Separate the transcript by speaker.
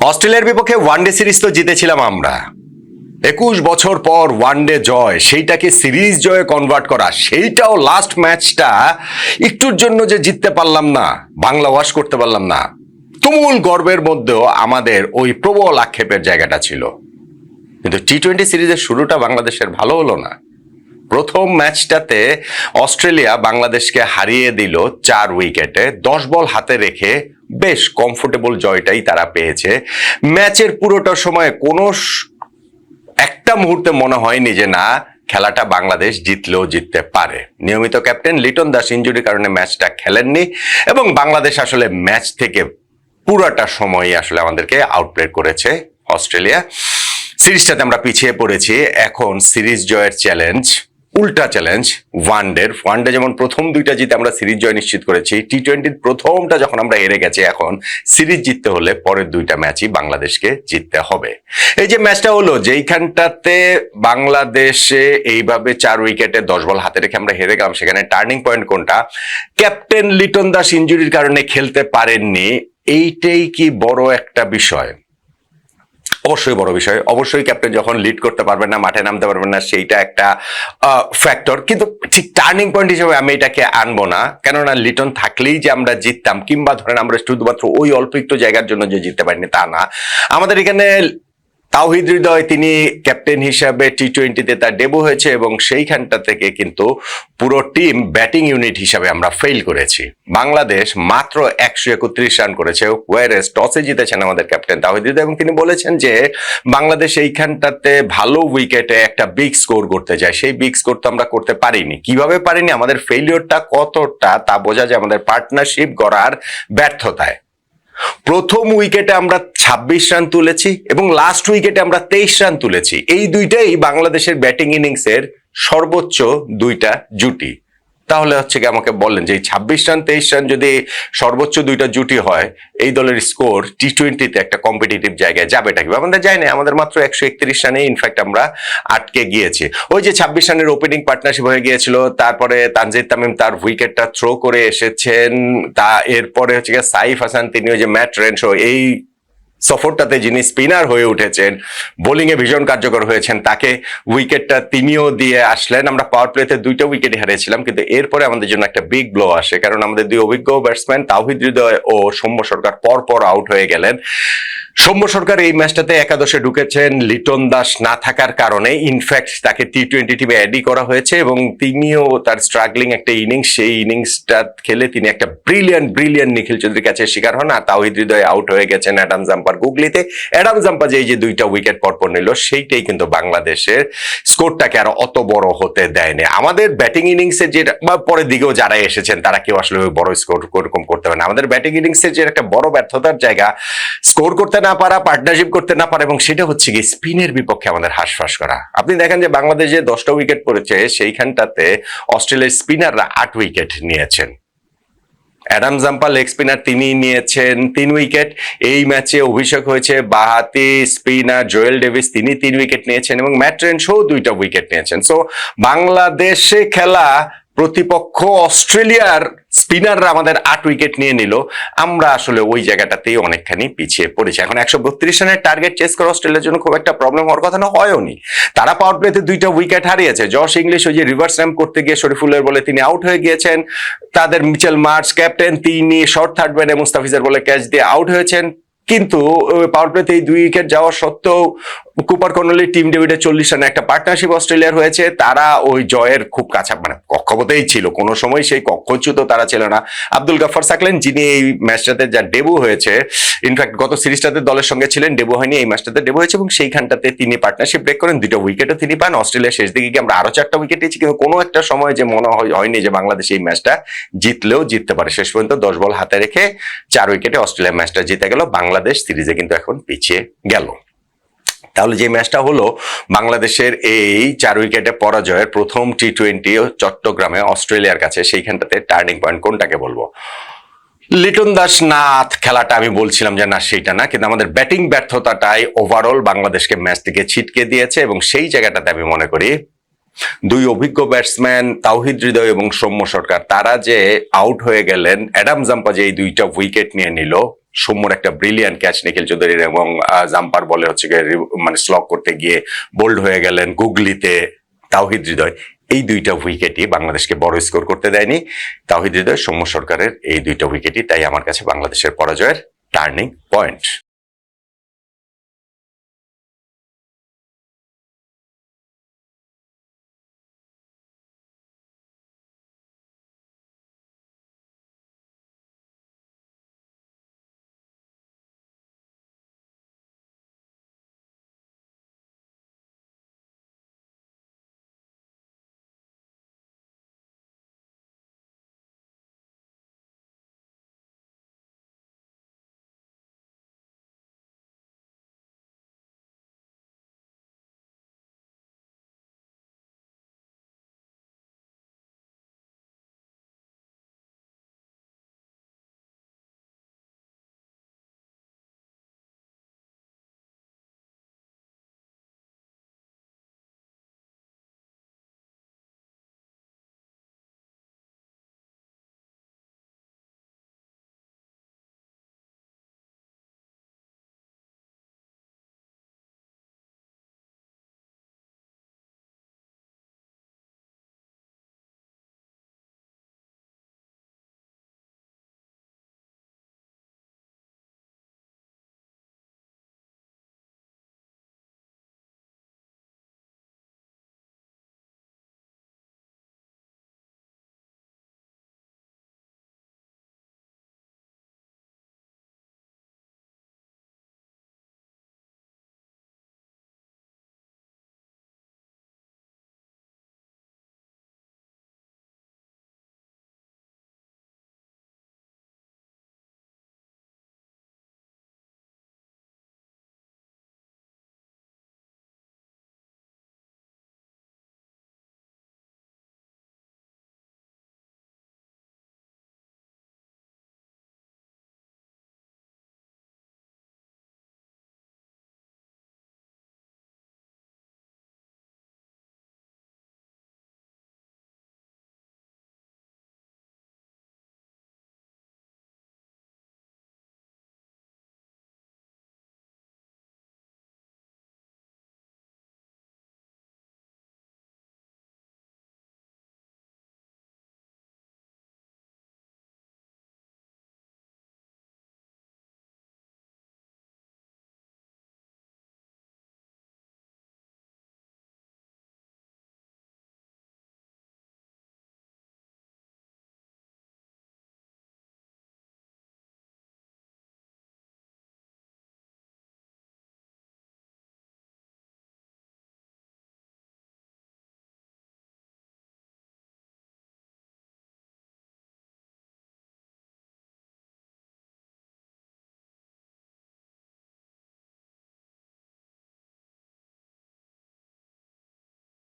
Speaker 1: অস্ট্রেলিয়ার বিপক্ষে one day series তো জিতেছিলাম আমরা। 21 বছর পর ওয়ানডে জয়, সেইটাকে সিরিজ জয়ে কনভার্ট করা, সেইটাও লাস্ট ম্যাচটা একটুর জন্য যে জিততে পারলাম না, বাংলা ওয়াশ করতে পারলাম না, তুমুল গর্বের মধ্যেও আমাদের ওই প্রবল আক্ষেপের জায়গাটা ছিল। কিন্তু টি-20 সিরিজের শুরুটা বাংলাদেশের ভালো হলো না। প্রথম ম্যাচটাতে অস্ট্রেলিয়া বাংলাদেশকে হারিয়ে দিল 4 উইকেটে, 10 বল হাতে রেখে বেশ কমফোর্টেবল জয়টাই তারা পেয়েছে। ম্যাচের পুরোটা সময় কোনো একটা মুহূর্তে মনে হয়নি যে না, খেলাটা বাংলাদেশ জিতলেও জিততে পারে। নিয়মিত ক্যাপ্টেন লিটন দাস ইনজুরির কারণে ম্যাচটা খেলেননি এবং বাংলাদেশ আসলে ম্যাচ থেকে পুরোটা সময় আসলে আমাদেরকে আউটপ্লে করেছে অস্ট্রেলিয়া। সিরিজটাতে আমরা পিছিয়ে পড়েছি। এখন সিরিজ জয়ের চ্যালেঞ্জ, উল্টা চ্যালেঞ্জ ওয়ানডে যেমন প্রথম দুইটা জিতে আমরা সিরিজ জয় নিশ্চিত করেছি, টি-20 প্রথমটা যখন আমরা হেরে গেছি, এখন সিরিজ জিততে হলে পরের দুইটা ম্যাচই বাংলাদেশকে জিততে হবে। এই যে ম্যাচটা হলো, যেইখানটাতে বাংলাদেশে এইভাবে 4 উইকেটে 10 বল হাতে রেখে আমরা হেরে গেলাম, সেখানে টার্নিং পয়েন্ট কোনটা? ক্যাপ্টেন লিটন দাস ইনজুরির কারণে খেলতে পারেননি। এইটাই কি বড় একটা বিষয়? অবশ্যই বড় বিষয়। অবশ্যই ক্যাপ্টেন যখন লিড করতে পারবেন না, মাঠে নামতে পারবেন না, সেইটা একটা ফ্যাক্টর। কিন্তু ঠিক টার্নিং পয়েন্ট হিসেবে আমি এটাকে আনবো না, কেননা লিটন থাকলেই যে আমরা জিততাম, কিংবা ধরেন আমরা শুধুমাত্র ওই অল্প একটু জায়গার জন্য যে জিততে পারিনি তা না। আমাদের এখানে তাওহিদ হৃদয়, তিনি ক্যাপ্টেন হিসাবে টি-20তে তার ডেবু হয়েছে এবং সেইখানটা থেকে কিন্তু পুরো টিম ব্যাটিং ইউনিট হিসাবে আমরা ফেল করেছি। বাংলাদেশ মাত্র 131 রান করেছে, ওয়ারেস টসে জিতেছেন আমাদের ক্যাপ্টেন তাওহিদ হৃদয় এবং তিনি বলেছেন যে বাংলাদেশ এইখানটাতে ভালো উইকেটে একটা বিগ স্কোর করতে যায়, সেই বিগ স্কোর তো আমরা করতে পারিনি। কিভাবে পারিনি, আমাদের ফেলিওরটা কতটা তা বোঝা যায় আমাদের পার্টনারশিপ গড়ার ব্যর্থতায়। প্রথম উইকেটে আমরা 26 রান তুলেছি এবং লাস্ট উইকেটে আমরা 23 রান তুলেছি। এই দুইটাই বাংলাদেশের ব্যাটিং ইনিংসের সর্বোচ্চ দুইটা জুটি। তাহলে হচ্ছে কি, আমাকে বললেন যে 26 রান 23 রান যদি সর্বোচ্চ দুইটা জুটি হয়, এই দলের স্কোর টি-20তে একটা কম্পিটিটিভ জায়গায় যাবেটা কিভাবে? আমাদের যায় না, আমাদের মাত্র 131 রানে ইনফ্যাক্ট আমরা আটকে গিয়েছি। ওই যে 26 রানের ওপেনিং পার্টনারশিপ হয়ে গিয়েছিল, তারপরে তানজিদ তামিম তার উইকেটটা থ্রো করে এসেছেন, তা এরপরে হচ্ছে সাইফ হাসান, তিনি ওই যে ম্যাট রেনশো, এই সফরটাতে যিনি স্পিনার হয়ে উঠেছেন, বোলিং এ ভীষণ কার্যকর হয়েছেন, তাকে উইকেটটা তিনিও দিয়ে আসলেন। আমরা পাওয়ার প্লেতে 2টা উইকেট হারিয়েছিলাম, কিন্তু এরপরে আমাদের জন্য একটা বিগ ব্লো আসে, কারণ আমাদের 2 অভিজ্ঞ ব্যাটসম্যান তাওহিদ হৃদয় ও সৌম্য সরকার পর আউট হয়ে গেলেন। সৌম্য সরকার এই ম্যাচটাতে একাদশে ঢুকেছেন লিটন দাস না থাকার কারণে। ইনফ্যাক্ট তাকে টি-20 টিমে অ্যাডই করা হয়েছে এবং তিনিও তার স্ট্রাগলিং একটা ইনিংস, সেই ইনিংসটা খেলে তিনি একটা ব্রিলিয়ান্ট নিখিল চৌধুরীর কাছে শিকার হন। আর তাওহিদ হৃদয় আউট হয়ে গেছেন অ্যাডাম জাম্পার গুগলিতে। অ্যাডাম জাম্পা যে এই যে 2টা উইকেট পরপর নিল, সেইটাই কিন্তু বাংলাদেশের স্কোরটাকে আর অত বড় হতে দেয়নি। আমাদের ব্যাটিং ইনিংসে যে, বা পরের দিকেও যারা এসেছেন তারা কেউ আসলে বড় স্কোর ওরকম করতে পারে না। আমাদের ব্যাটিং ইনিংসের যে একটা বড় ব্যর্থতার জায়গা, স্কোর করতে না পারা, পার্টনারশিপ করতে না পারা, এবং সেটা হচ্ছে কি স্পিনের বিপক্ষে আমাদের হাঁসফাঁস করা। আপনি দেখেন যে বাংলাদেশ যে 10টা উইকেট পড়েছে, সেইখানটাতে অস্ট্রেলিয়ার স্পিনাররা 8 উইকেট নিয়েছেন। অ্যাডাম জাম্পা লেগ স্পিনার, তিনি নিয়েছেন 3 উইকেট। এই ম্যাচে অভিষেক হয়েছে বাহাতি স্পিনার জোয়েল ডেভিস, তিনি 3 উইকেট নিয়েছেন এবং ম্যাট রেনশো 2টা উইকেট নিয়েছেন। সো বাংলাদেশে খেলা প্রতিপক্ষ অস্ট্রেলিয়ার স্পিনাররা আমাদের 8 উইকেট নিয়ে নিল। আমরা আসলে ওই জায়গাটাতেই অনেকখানি পিছিয়ে পড়েছি। এখন 132 রানের টার্গেট চেস করা অস্ট্রেলিয়ার জন্য খুব একটা প্রবলেম হওয়ার কথা না, হয়ওনি। তারা পাওয়ার প্লেতে 2টা উইকেট হারিয়েছে। জশ ইংলিশ ওই যে রিভার্স র্যাম্প করতে গিয়ে শরীফুলের বলে তিনি আউট হয়ে গিয়েছেন। তাদের মিচেল মার্শ ক্যাপ্টেন, তিনি শর্ট থার্ড ম্যানে মুস্তাফিজের বলে ক্যাচ দিয়ে আউট হয়েছেন। কিন্তু পাওয়ার প্লেতে এই 2 উইকেট যাওয়া সত্ত্বেও কুপার কর্নলি, টিম ডেভিডের 40 রানে একটা পার্টনারশিপ অস্ট্রেলিয়ার হয়েছে। তারা ওই জয়ের খুব কাছে, মানে কক্ষপথেই ছিল, কোনো সময় সেই কক্ষচ্যুত তারা ছিল না। আব্দুল গাফফার সাকলেন, যিনি এই ম্যাচটাতে যা ডেবু হয়েছে, ইনফ্যাক্ট গত সিরিজটাতে দলের সঙ্গে ছিলেন, ডেবু হয়নি, এই ম্যাচটাতে ডেবু হয়েছে এবং সেইখানটাতে তিনি পার্টনারশিপ ব্রেক করেন, 2টা উইকেটও তিনি পান। অস্ট্রেলিয়া শেষ দিকে গিয়ে আমরা আরো 4টা উইকেট নিয়েছি, কিন্তু কোনো একটা সময় যে মনে হয়নি যে বাংলাদেশ এই ম্যাচটা জিতলেও জিততে পারে। শেষ পর্যন্ত 10 বল হাতে রেখে 4 উইকেটে অস্ট্রেলিয়া ম্যাচটা জিতে গেল। বাংলাদেশ সিরিজে কিন্তু এখন পিছিয়ে গেল। তাহলে যে ম্যাচটা হলো বাংলাদেশের এই 4 উইকেটে পরাজয়ের প্রথম টি-20 চট্টগ্রামে অস্ট্রেলিয়ার কাছে, সেইখানটাতে টার্নিং পয়েন্ট কোনটাকে বলবো? লিটন দাস নাথ খেলাটা আমি বলছিলাম যে না, সেইটা না, কিন্তু আমাদের ব্যাটিং ব্যর্থতাটাই ওভারঅল বাংলাদেশকে ম্যাচ থেকে ছিটকে দিয়েছে এবং সেই জায়গাটাতে আমি মনে করি 2 অভিজ্ঞ ব্যাটসম্যান তাওহিদ হৃদয় এবং সৌম্য সরকার, তারা যে আউট হয়ে গেলেন, অ্যাডাম জাম্পা যে এই 2টা উইকেট নিয়ে নিল, সৌম্যর একটা ব্রিলিয়ান্ট ক্যাচ নিখিল চৌধুরীর, এবং জাম্পার বলে হচ্ছে গিয়ে মানে স্লগ করতে গিয়ে বোল্ড হয়ে গেলেন গুগলিতে তাওহিদ হৃদয়। এই দুইটা উইকেটই বাংলাদেশকে বড় স্কোর করতে দেয়নি। তাওহিদ হৃদয়, সৌম্য সরকারের এই দুইটা উইকেটই তাই আমার কাছে বাংলাদেশের পরাজয়ের টার্নিং পয়েন্ট।